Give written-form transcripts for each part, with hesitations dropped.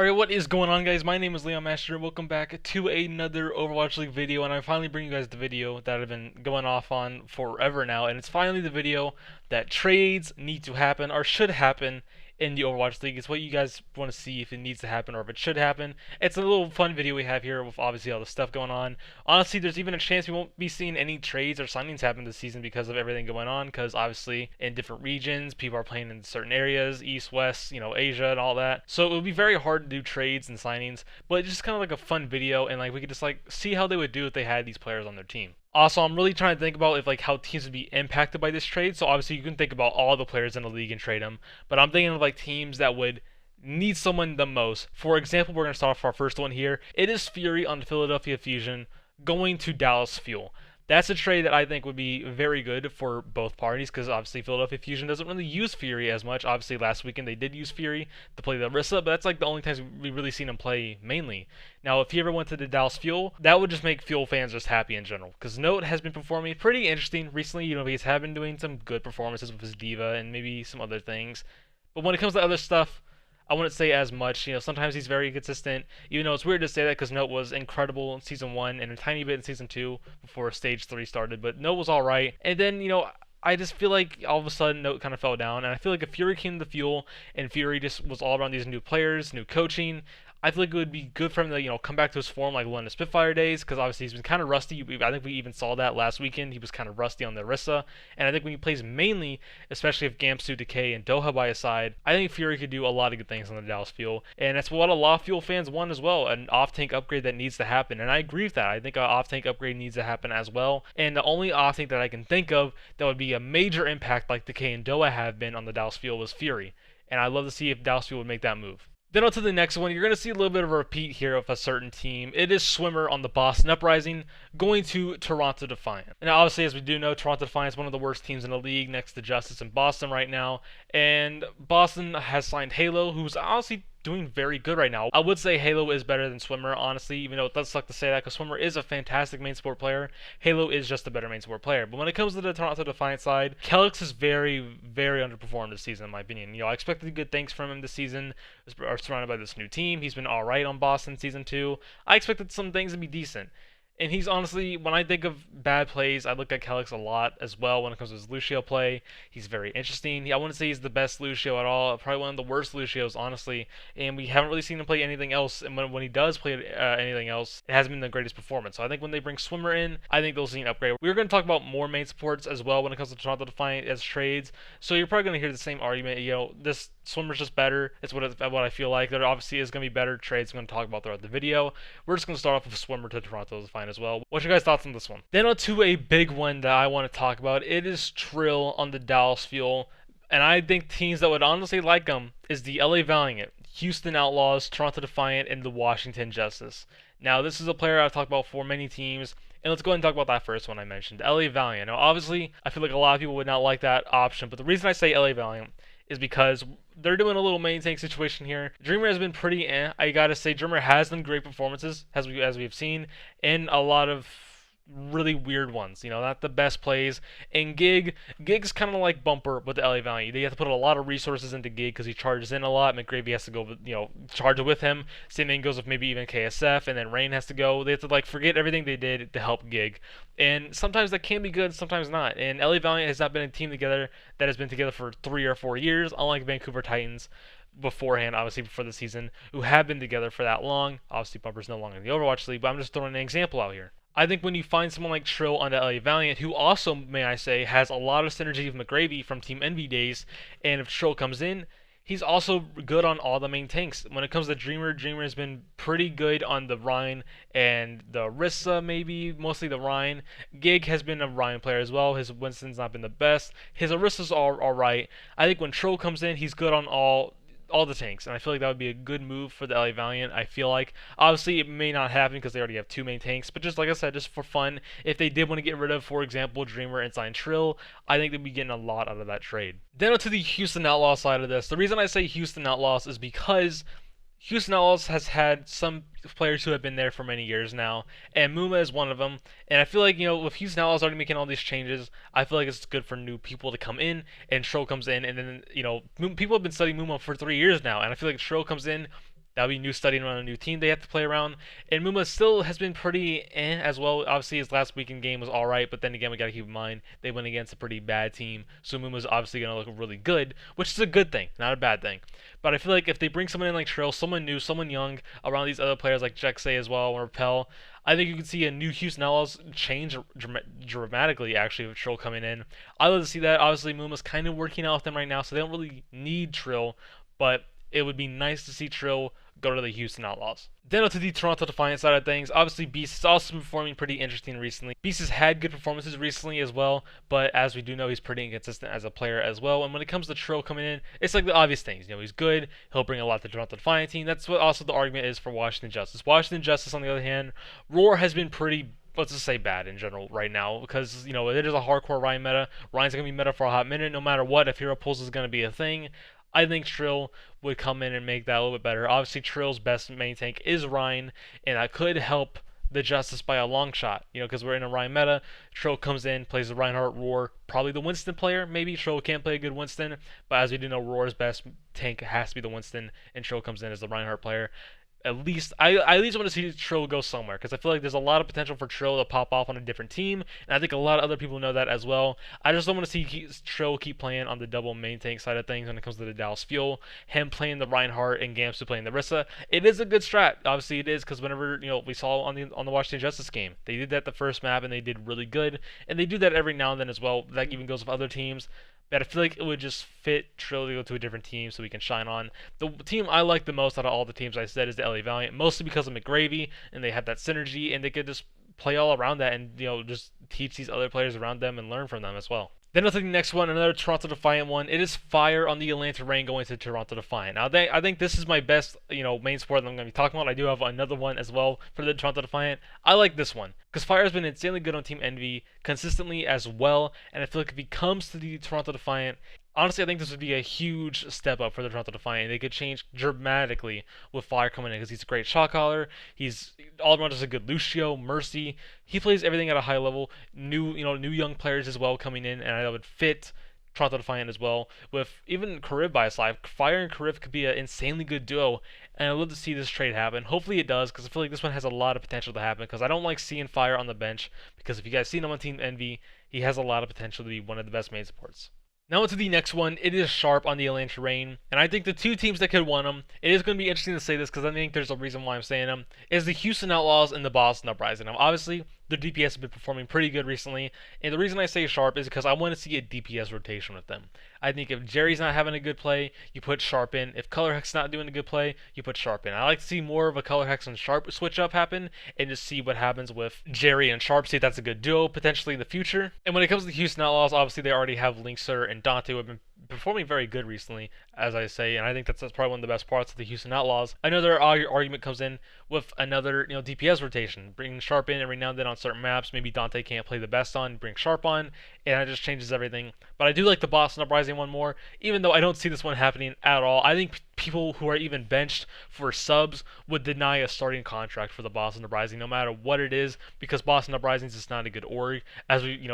Alright, what is going on, guys? My name is Leon Master and welcome back to another Overwatch League video, and I finally bring you guys the video that I've been going off on forever now, and it's finally the video that trades need to happen or should happen in the Overwatch League. It's what you guys want to see, if it needs to happen or if it should happen. It's a little fun video we have here with obviously all the stuff going on. Honestly, there's even a chance we won't be seeing any trades or signings happen this season because of everything going on, because obviously in different regions, people are playing in certain areas, east, west, Asia and all that. So it would be very hard to do trades and signings, but it's just kind of like a fun video, and like we could just like see how they would do if they had these players on their team. Also, I'm really trying to think about if like how teams would be impacted by this trade. So obviously you can think about all the players in the league and trade them, but I'm thinking of like teams that would need someone the most. For example, we're going to start off our first one here. It is Fury on the Philadelphia Fusion going to Dallas Fuel. That's a trade that I think would be very good for both parties, because obviously Philadelphia Fusion doesn't really use Fury as much. Obviously last weekend they did use Fury to play the Orisa, but that's like the only times we've really seen him play mainly. Now if he ever went to the Dallas Fuel, that would just make Fuel fans just happy in general, because Note has been performing pretty interesting recently. He's been doing some good performances with his D.Va and maybe some other things. But when it comes to other stuff, I wouldn't say as much. Sometimes he's very consistent. Even though it's weird to say that because Note was incredible in Season 1 and a tiny bit in Season 2 before Stage 3 started. But Note was alright. And then, I just feel like all of a sudden Note kind of fell down. And I feel like if Fury came to the Fuel and Fury just was all around these new players, new coaching, I feel like it would be good for him to, come back to his form like one of the Spitfire days, because obviously he's been kind of rusty. I think we even saw that last weekend. He was kind of rusty on the Orisa, and I think when he plays mainly, especially if Gamsu, Decay, and Doha by his side, I think Fury could do a lot of good things on the Dallas Fuel, and that's what a lot of Fuel fans want as well, an off-tank upgrade that needs to happen, and I agree with that. I think an off-tank upgrade needs to happen as well, and the only off-tank that I can think of that would be a major impact like Decay and Doha have been on the Dallas Fuel was Fury, and I'd love to see if Dallas Fuel would make that move. Then on to the next one. You're going to see a little bit of a repeat here of a certain team. It is Swimmer on the Boston Uprising going to Toronto Defiant. Now, obviously, as we do know, Toronto Defiant is one of the worst teams in the league next to Justice and Boston right now. And Boston has signed Halo, who's honestly doing very good right now. I would say Halo is better than Swimmer, honestly, even though it does suck to say that because Swimmer is a fantastic main support player. Halo is just a better main support player. But when it comes to the Toronto Defiant side, Kelix is very, very underperformed this season, in my opinion. I expected good things from him this season. Are surrounded by this new team. He's been alright on Boston Season 2. I expected some things to be decent. And he's honestly, when I think of bad plays, I look at Kelix a lot as well when it comes to his Lucio play. He's very interesting. I wouldn't say he's the best Lucio at all. Probably one of the worst Lucios, honestly. And we haven't really seen him play anything else. And when he does play anything else, it hasn't been the greatest performance. So I think when they bring Swimmer in, I think they'll see an upgrade. We're going to talk about more main supports as well when it comes to Toronto Defiant as trades. So you're probably going to hear the same argument. This Swimmer's just better. It's what I feel like. There obviously is going to be better trades I'm going to talk about throughout the video. We're just going to start off with Swimmer to Toronto Defiant as well. What's your guys' thoughts on this one? Then on to a big one that I want to talk about. It is Trill on the Dallas Fuel. And I think teams that would honestly like him is the LA Valiant, Houston Outlaws, Toronto Defiant, and the Washington Justice. Now, this is a player I've talked about for many teams. And let's go ahead and talk about that first one I mentioned, LA Valiant. Now, obviously, I feel like a lot of people would not like that option. But the reason I say LA Valiant is because they're doing a little main tank situation here. Dreamer has been pretty I gotta say, Dreamer has done great performances, as we've seen, and a lot of really weird ones, not the best plays. And Gig's kind of like Bumper with the LA Valiant. They have to put a lot of resources into Gig because he charges in a lot. McGravy has to go, charge it with him. Same thing goes with maybe even KSF, and then Rain has to go. They have to forget everything they did to help Gig. And sometimes that can be good, sometimes not. And LA Valiant has not been a team together that has been together for 3 or 4 years, unlike Vancouver Titans beforehand, obviously before the season, who have been together for that long. Obviously, Bumper's no longer in the Overwatch League, but I'm just throwing an example out here. I think when you find someone like Trill on the LA Valiant, who also, may I say, has a lot of synergy with McGravy from Team Envy days, and if Trill comes in, he's also good on all the main tanks. When it comes to Dreamer, Dreamer has been pretty good on the Rhine and the Orisa, maybe, mostly the Rhine. Gig has been a Rhine player as well. His Winston's not been the best. His Orisa's alright. I think when Trill comes in, he's good on all the tanks, and I feel like that would be a good move for the LA Valiant. I feel like obviously it may not happen because they already have 2 main tanks, but just like I said, just for fun, if they did want to get rid of, for example, Dreamer and sign Trill, I think they'd be getting a lot out of that trade. Then to the Houston Outlaws side of this. The reason I say Houston Outlaws is because Houston Outlaws has had some players who have been there for many years now, and Muma is one of them. And I feel like, with Houston Outlaws already making all these changes, I feel like it's good for new people to come in, and Trill comes in, and then, people have been studying Muma for 3 years now, and I feel like Trill comes in, That'll be new studying around a new team they have to play around. And Muma still has been pretty as well. Obviously, his last weekend game was all right, but then again, we got to keep in mind they went against a pretty bad team. So Muma's obviously going to look really good, which is a good thing, not a bad thing. But I feel like if they bring someone in like Trill, someone new, someone young, around these other players like Jexay as well, or Repel, I think you can see a new Houston Outlaws change dramatically, actually, with Trill coming in. I love to see that. Obviously, Muma's kind of working out with them right now, so they don't really need Trill, but it would be nice to see Trill go to the Houston Outlaws. Then on to the Toronto Defiant side of things. Obviously, Beast has also been performing pretty interesting recently. Beast has had good performances recently as well, but as we do know, he's pretty inconsistent as a player as well. And when it comes to Trill coming in, it's like the obvious things. You know, he's good. He'll bring a lot to the Toronto Defiant team. That's what also the argument is for Washington Justice. Washington Justice, on the other hand, Roar has been pretty, let's just say, bad in general right now, because you know it is a hardcore Ryan meta. Ryan's gonna be meta for a hot minute, no matter what. If Hero Pulse is gonna be a thing, I think Trill would come in and make that a little bit better. Obviously, Trill's best main tank is Ryan, and that could help the Justice by a long shot. You know, because we're in a Ryan meta. Trill comes in, plays the Reinhardt Roar, probably the Winston player. Maybe Trill can't play a good Winston, but as we do know, Roar's best tank has to be the Winston, and Trill comes in as the Reinhardt player. I at least want to see Trill go somewhere, because I feel like there's a lot of potential for Trill to pop off on a different team, and I think a lot of other people know that as well. I just don't want to see Trill keep playing on the double main tank side of things when it comes to the Dallas Fuel. Him playing the Reinhardt and Gamsu playing the Rissa. It is a good strat, obviously it is, because whenever we saw on the Washington Justice game, they did that the first map and they did really good, and they do that every now and then as well. That even goes with other teams. But I feel like it would just fit Trill to go to a different team so we can shine on. The team I like the most out of all the teams I said is the LA Valiant, mostly because of McGravy, and they have that synergy, and they could just play all around that and just teach these other players around them and learn from them as well. Then I'll take the next one, another Toronto Defiant one. It is Fire on the Atlanta Reign going to Toronto Defiant. Now, I think this is my best, main sport that I'm going to be talking about. I do have another one as well for the Toronto Defiant. I like this one because Fire has been insanely good on Team Envy consistently as well, and I feel like if he comes to the Toronto Defiant, honestly, I think this would be a huge step up for the Toronto Defiant. They could change dramatically with Fire coming in because he's a great shot caller. He's all around just a good Lucio, Mercy. He plays everything at a high level. New young players as well coming in, and that would fit Toronto Defiant as well. With even Karib by his side, Fire and Karib could be an insanely good duo, and I'd love to see this trade happen. Hopefully it does, because I feel like this one has a lot of potential to happen, because I don't like seeing Fire on the bench, because if you guys seen him on Team Envy, he has a lot of potential to be one of the best main supports. Now to the next one, it is Sharp on the Atlanta Reign, and I think the two teams that could win them, it is going to be interesting to say this because I think there's a reason why I'm saying them, is the Houston Outlaws and the Boston Uprising. Now obviously, their DPS have been performing pretty good recently, and the reason I say Sharp is because I want to see a DPS rotation with them. I think if Jerry's not having a good play, you put Sharp in. If Color Hex not doing a good play, you put Sharp in. I like to see more of a Color Hex and Sharp switch up happen, and just see what happens with Jerry and Sharp, see if that's a good duo potentially in the future. And when it comes to the Houston Outlaws, obviously they already have Linkser and Dante who have been performing very good recently, as I say, and I think that's probably one of the best parts of the Houston Outlaws. Another argument comes in with another DPS rotation, bringing Sharp in every now and then on certain maps. Maybe Dante can't play the best on, bring Sharp on, and that just changes everything. But I do like the Boston Uprising one more, even though I don't see this one happening at all. I think people who are even benched for subs would deny a starting contract for the Boston Uprising, no matter what it is, because Boston Uprising is just not a good org, as we,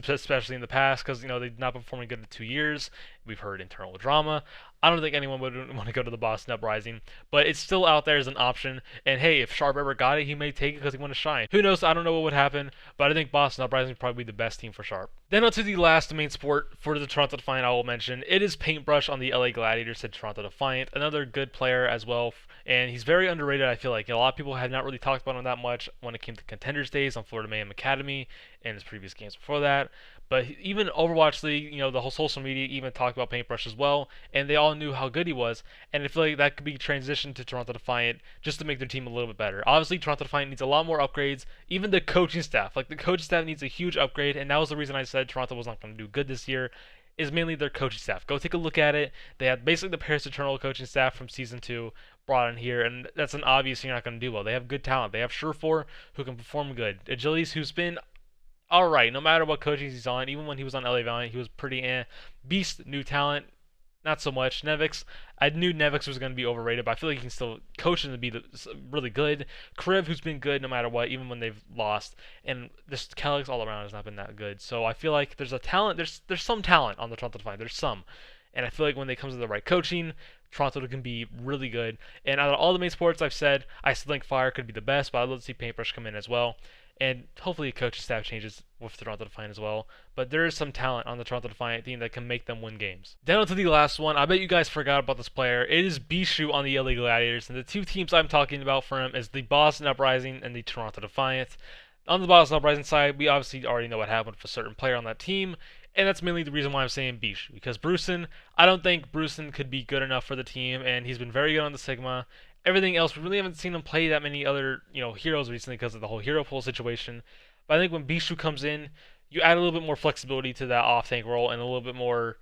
especially in the past, because they've not been performing good in 2 years. We've heard internal drama. I don't think anyone would want to go to the Boston Uprising, but it's still out there as an option. And hey, if Sharp ever got it, he may take it because he want to shine. Who knows? I don't know what would happen, but I think Boston Uprising would probably be the best team for Sharp. Then on to the last main sport for the Toronto Defiant I will mention. It is Paintbrush on the LA Gladiators to Toronto Defiant. Another good player as well, and he's very underrated. I feel like a lot of people have not really talked about him that much when it came to Contenders Days on Florida Mayhem Academy and his previous games before that. But even Overwatch League, the whole social media even talked about Paintbrush as well, and they all knew how good he was. And I feel like that could be transitioned to Toronto Defiant just to make their team a little bit better. Obviously, Toronto Defiant needs a lot more upgrades. Even the coaching staff, the coaching staff needs a huge upgrade, and that was the reason I said Toronto was not going to do good this year. Is mainly their coaching staff. Go take a look at it. They have basically the Paris Eternal coaching staff from Season 2 brought in here, and that's an obvious you're not going to do well. They have good talent. They have Surefour, who can perform good. Agilities, who's been alright, no matter what coaching he's on. Even when he was on LA Valiant, he was pretty Beast, new talent, not so much. Nevix, I knew Nevix was going to be overrated, but I feel like he can still coach him to be really good. Kriv, who's been good no matter what, even when they've lost. And this Calyx all around has not been that good. So I feel like there's a talent, there's some talent on the Toronto Defiant. There's some. And I feel like when they come to the right coaching, Toronto can be really good. And out of all the main sports I've said, I still think Fire could be the best, but I'd love to see Paintbrush come in as well. And hopefully the coaching staff changes with Toronto Defiant as well. But there is some talent on the Toronto Defiant team that can make them win games. Down to the last one. I bet you guys forgot about this player. It is Bischu on the LA Gladiators. And the two teams I'm talking about for him is the Boston Uprising and the Toronto Defiant. On the Boston Uprising side, we obviously already know what happened with a certain player on that team. And that's mainly the reason why I'm saying Bischu. Because Brucein, I don't think Brucein could be good enough for the team. And he's been very good on the Sigma. Everything else, we really haven't seen him play that many other, heroes recently because of the whole hero pool situation. But I think when Bischu comes in, you add a little bit more flexibility to that off-tank role and a little bit more,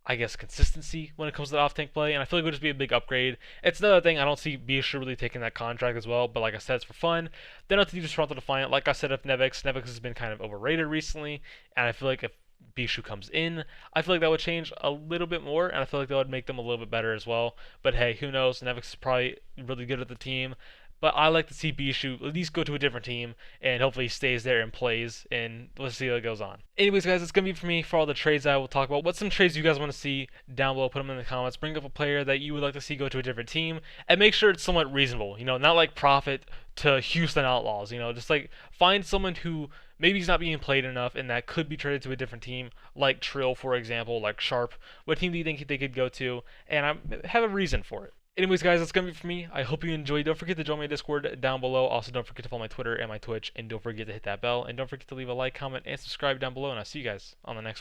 I guess, consistency when it comes to the off-tank play. And I feel like it would just be a big upgrade. It's another thing, I don't see Bischu really taking that contract as well. But like I said, it's for fun. Then I'll do Toronto Defiant. Like I said, if Nevix has been kind of overrated recently. And I feel like if Bischu comes in, I feel like that would change a little bit more, and I feel like that would make them a little bit better as well. But hey, who knows? Nevix is probably really good at the team, but I like to see Bischu at least go to a different team, and hopefully he stays there and plays, and let's see how it goes on. Anyways, guys, it's going to be for me for all the trades I will talk about. What's some trades you guys want to see down below? Put them in the comments. Bring up a player that you would like to see go to a different team, and make sure it's somewhat reasonable. Not like Profit to Houston Outlaws. Just like find someone who maybe he's not being played enough and that could be traded to a different team, like Trill, for example, like Sharp. What team do you think they could go to? And I have a reason for it. Anyways, guys, that's going to be for me. I hope you enjoyed. Don't forget to join my Discord down below. Also, don't forget to follow my Twitter and my Twitch. And don't forget to hit that bell. And don't forget to leave a like, comment, and subscribe down below. And I'll see you guys on the next one.